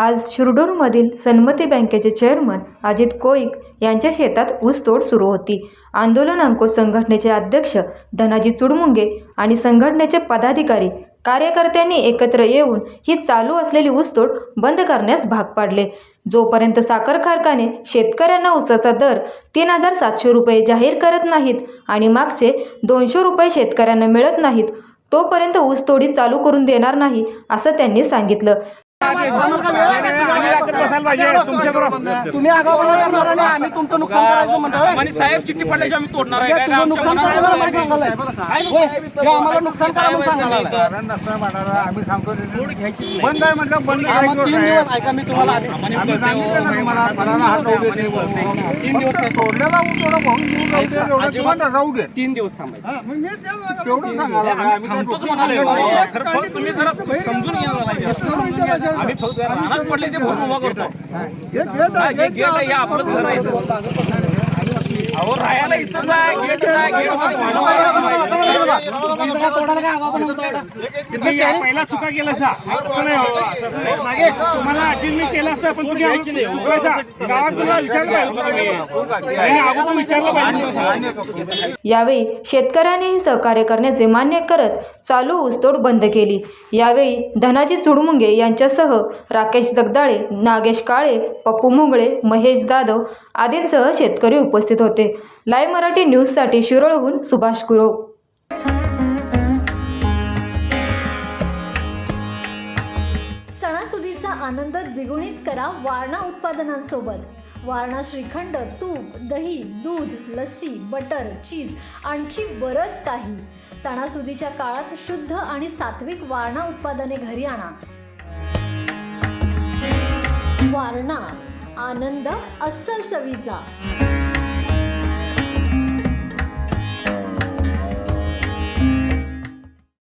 आज शिरडोनमधील सन्मती बँकेचे चेअरमन अजित कोईक यांच्या शेतात ऊसतोड सुरू होती। आंदोलन अंकुश संघटनेचे अध्यक्ष धनाजी चुडमुंगे आणि संघटनेचे पदाधिकारी कार्यकर्त्यांनी एकत्र येऊन ही चालू असलेली ऊसतोड बंद करण्यास भाग पाडले। जोपर्यंत साखर कारखाने शेतकऱ्यांना ऊसाचा दर 3700 रुपये जाहीर करत नाहीत आणि मागचे 200 रुपये शेतकऱ्यांना मिळत नाहीत, तोपर्यंत ऊसतोडी चालू करून देणार नाही, असं त्यांनी सांगितलं। तुम्ही आगाऊ आम्ही तुमचं नुकसान करायचं म्हणतो साहेब चिठ्ठी पडल्याची आम्ही तोडणार आहे काय नुकसान करायला आम्हाला नुकसान करा म्हणून सांगायला आम्ही सांगतो बंद आहे म्हटलं बंद 3 दिवस ऐका मी तुम्हाला 3 दिवस काय तोडलेला राहू दे 3 दिवस थांबायचं तेवढं सांगायला तुम्ही जरा समजून घ्या। आम्ही फक्त रानात पडले ते भरून उभा करतो। गेट आहे आपलंच घर आहे। अहो राहायला इथंच आहे, गेट आहे, पहिला चुका केला तुम्हाला अटील केलं असतं, पण तुम्ही गावात तुला विचारलं पाहिजे। यावेळी शेतकऱ्यांनीही सहकार्य करण्याचे मान्य करत चालू ऊसतोड बंद केली। यावेळी धनाजी चुडमुंगे यांच्यासह राकेश जगदाळे, नागेश काळे, पप्पू मुंगळे, महेश जाधव आदींसह शेतकरी उपस्थित होते। लाईव्ह मराठी न्यूजसाठी शिरोळहून सुभाष गुरव। सणासुदीचा आनंद द्विगुणित करा वारणा उत्पादनांसोबत। वारणा श्रीखंड, तूप, दही, दूध, लस्सी, बटर, चीज आणखी बरंच काही। सणासुदीच्या काळात शुद्ध आणि सात्विक वारणा उत्पादने घरी आणा। वारणा, आनंद अस्सल चवीचा।